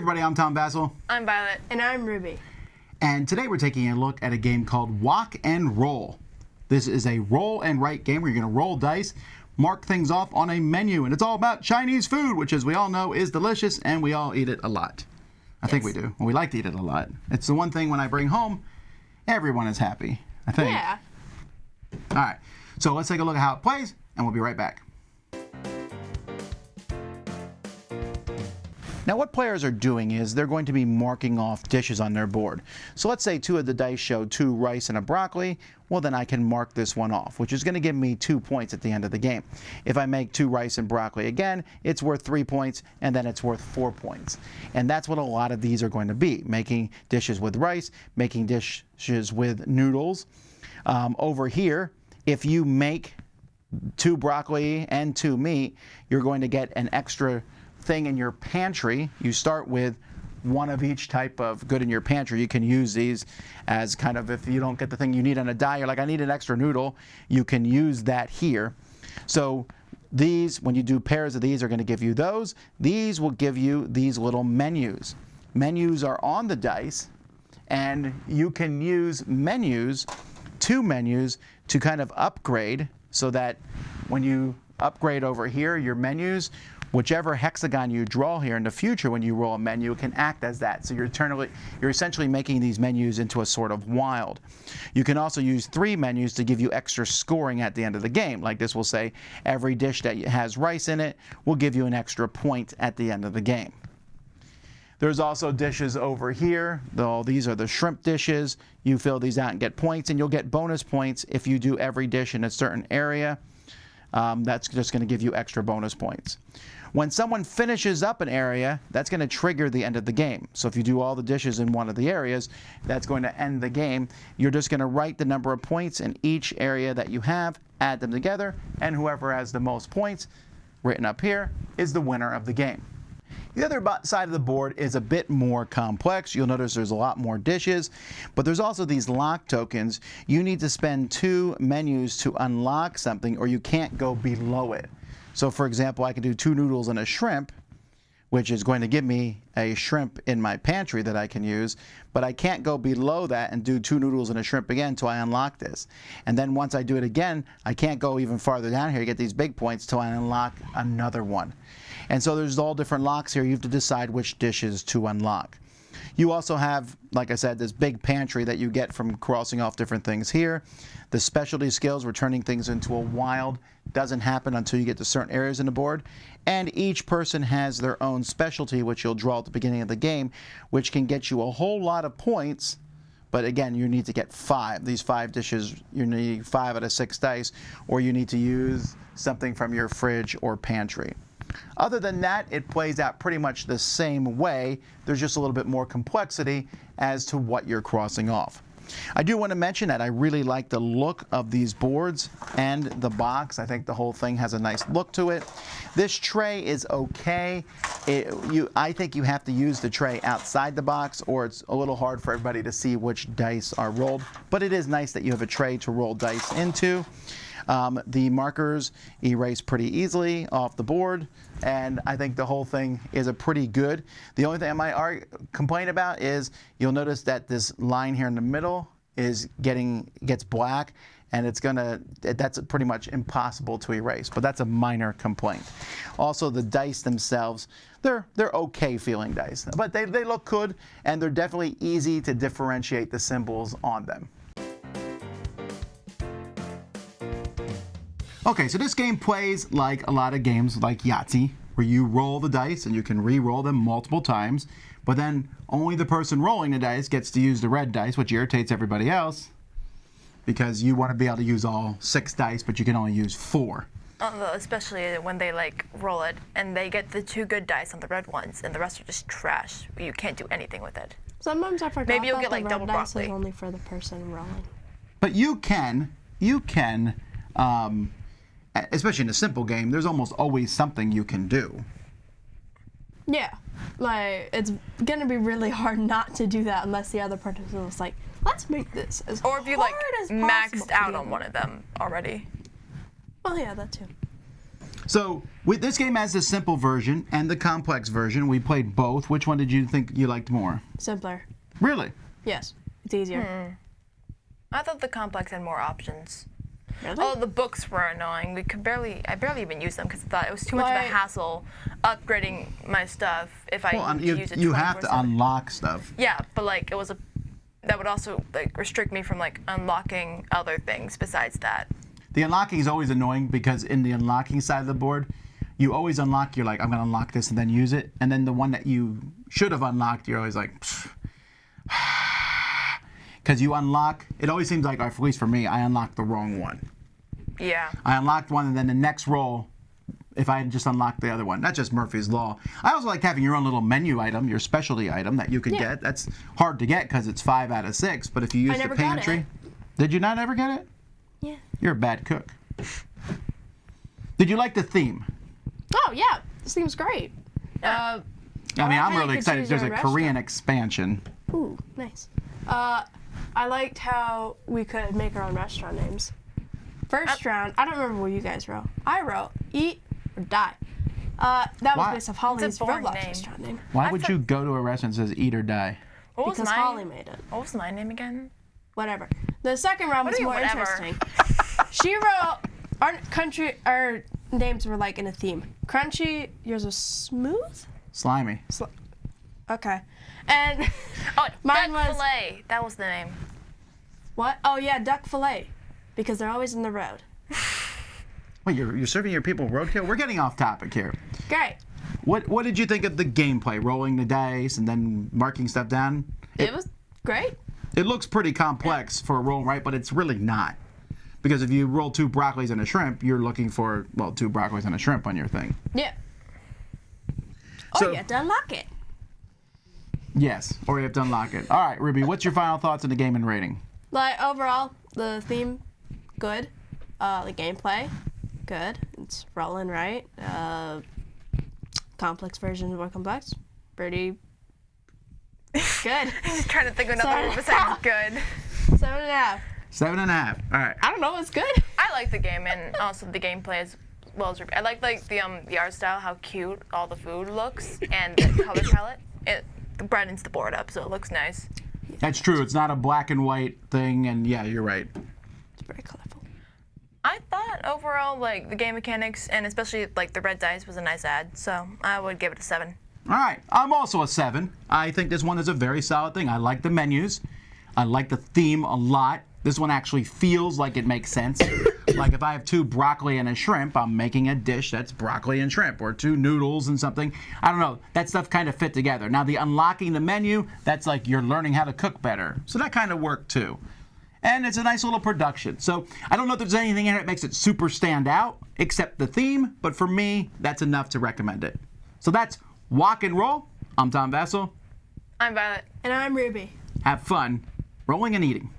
everybody, I'm Tom Vasel. I'm Violet. And I'm Ruby. And today we're taking a look at a game called Wok and Roll. This is a roll and write game where you're going to roll dice, mark things off on a menu, and it's all about Chinese food, which as we all know is delicious and we all eat it a lot. I think we do. We like to eat it a lot. It's the one thing when I bring home, everyone is happy, I think. Yeah. All right, so let's take a look at how it plays and we'll be right back. Now what players are doing is they're going to be marking off dishes on their board. So let's say 2 of the dice show 2 rice and a broccoli. Well, then I can mark this one off, which is going to give me 2 points at the end of the game. If I make 2 rice and broccoli again, it's worth 3 points, and then it's worth 4 points. And that's what a lot of these are going to be, making dishes with rice, making dishes with noodles. Over here, if you make 2 broccoli and 2 meat, you're going to get an extra thing in your pantry. You start with 1 of each type of good in your pantry. You can use these as kind of, if you don't get the thing you need on a die, you're like, I need an extra noodle, you can use that here. So these, when you do pairs of these, are going to give you those. These will give you these little menus. Menus are on the dice, and you can use menus, 2 menus, to kind of upgrade, so that when you upgrade over here, your menus, whichever hexagon you draw here in the future when you roll a menu, it can act as that. So you're essentially making these menus into a sort of wild. You can also use 3 menus to give you extra scoring at the end of the game. Like this will say every dish that has rice in it will give you an extra point at the end of the game. There's also dishes over here. These are the shrimp dishes. You fill these out and get points, and you'll get bonus points if you do every dish in a certain area. That's just going to give you extra bonus points. When someone finishes up an area, that's going to trigger the end of the game. So if you do all the dishes in one of the areas, that's going to end the game. You're just going to write the number of points in each area that you have, add them together, and whoever has the most points written up here is the winner of the game. The other side of the board is a bit more complex. You'll notice there's a lot more dishes, but there's also these lock tokens. You need to spend 2 menus to unlock something, or you can't go below it. So for example, I can do 2 noodles and a shrimp, which is going to give me a shrimp in my pantry that I can use, but I can't go below that and do 2 noodles and a shrimp again until I unlock this. And then once I do it again, I can't go even farther down here to get these big points till I unlock another one. And so there's all different locks here. You have to decide which dishes to unlock. You also have, like I said, this big pantry that you get from crossing off different things here. The specialty skills, we're turning things into a wild, doesn't happen until you get to certain areas in the board. And each person has their own specialty, which you'll draw at the beginning of the game, which can get you a whole lot of points. But again, you need to get 5. These 5 dishes, you need 5 out of 6 dice, or you need to use something from your fridge or pantry. Other than that, it plays out pretty much the same way. There's just a little bit more complexity as to what you're crossing off. I do want to mention that I really like the look of these boards and the box. I think the whole thing has a nice look to it. This tray is okay. I think you have to use the tray outside the box, or it's a little hard for everybody to see which dice are rolled. But it is nice that you have a tray to roll dice into. The markers erase pretty easily off the board, and I think the whole thing is a pretty good. The only thing I might complain about is you'll notice that this line here in the middle gets black, and that's pretty much impossible to erase, but that's a minor complaint. Also, the dice themselves, they're okay feeling dice, but they look good, and they're definitely easy to differentiate the symbols on them. Okay, so this game plays like a lot of games like Yahtzee, where you roll the dice and you can re-roll them multiple times, but then only the person rolling the dice gets to use the red dice, which irritates everybody else, because you want to be able to use all 6 dice, but you can only use 4. Especially when they roll it and they get the 2 good dice on the red ones and the rest are just trash. You can't do anything with it. Sometimes I forgot Maybe you'll get the red double dice broccoli. is only for the person rolling. But you can, especially in a simple game, there's almost always something you can do. Yeah, it's gonna be really hard not to do that unless the other person is like, let's make this as Or if you hard as possible maxed out to on do. one of them already. Well, yeah, that too. So this game has the simple version and the complex version. We played both. Which one did you think you liked more? Simpler. Really? Yes, it's easier. I thought the complex had more options. Really? Oh, the books were annoying. I barely even used them because I thought it was too much of a Like- hassle upgrading my stuff if I Well, use it you have to 24/7. unlock stuff. Yeah, but like that would also like restrict me from like unlocking other things besides that. The unlocking is always annoying because in the unlocking side of the board, you always unlock. You're like, I'm gonna unlock this and then use it, and then the one that you should have unlocked, you're always like, because you unlock. It always seems like, or at least for me, I unlocked the wrong one. Yeah. I unlocked one, and then the next roll, if I had just unlocked the other one, that's just Murphy's Law. I also like having your own little menu item, your specialty item that you could get. That's hard to get because it's 5 out of 6. But if you use the never got pantry, it. did you not ever get it? Yeah. You're a bad cook. Did you like the theme? Oh yeah, this seems great. I mean, how I'm you really could excited. choose There's your a own Korean expansion. Ooh, nice. I liked how we could make our own restaurant names. First round, I don't remember what you guys wrote. I wrote eat or die. That was Why? based off Holly's boring Roblox name. restaurant name. Why I would thought- you go to a restaurant that says eat or die? What was Because my Holly made it. What was my name again? Whatever. The second round What was do you more mean, whatever? interesting. She wrote our names were like in a theme. Crunchy, yours was smooth? Slimy. Okay. And Oh, Mine duck was- fillet. That was the name. what? Oh yeah, duck fillet. Because they're always in the road. Wait, you're serving your people roadkill? We're getting off topic here. Great. What did you think of the gameplay? Rolling the dice and then marking stuff down? It was great. It looks pretty complex for a roll, right? But it's really not. Because if you roll 2 broccolis and a shrimp, you're looking for, well, 2 broccolis and a shrimp on your thing. Yeah. Oh, So- you have to unlock it. Yes, or you have to unlock it. All right, Ruby, what's your final thoughts on the game and rating? Like overall, the theme, good. The gameplay, good. It's rolling right. Complex version is more complex. Pretty good. Just trying to think of another word Sorry. besides good. 7.5. 7.5. All right. I don't know. It's good. I like the game and also the gameplay as well as I like the art style, how cute all the food looks, and the color palette. It brightens the board up, so it looks nice. That's true. It's not a black and white thing, and yeah, you're right. It's very colorful. I thought overall, like the game mechanics and especially like the red dice was a nice add, so I would give it a 7. All right, I'm also a 7. I think this one is a very solid thing. I like the menus. I like the theme a lot. This one actually feels like it makes sense. Like if I have 2 broccoli and a shrimp, I'm making a dish that's broccoli and shrimp, or 2 noodles and something. I don't know. That stuff kind of fit together. Now the unlocking the menu, that's like you're learning how to cook better. So that kind of worked too. And it's a nice little production. So I don't know if there's anything in it that makes it super stand out, except the theme, but for me, that's enough to recommend it. So that's Wok and Roll. I'm Tom Vasel. I'm Violet. And I'm Ruby. Have fun rolling and eating.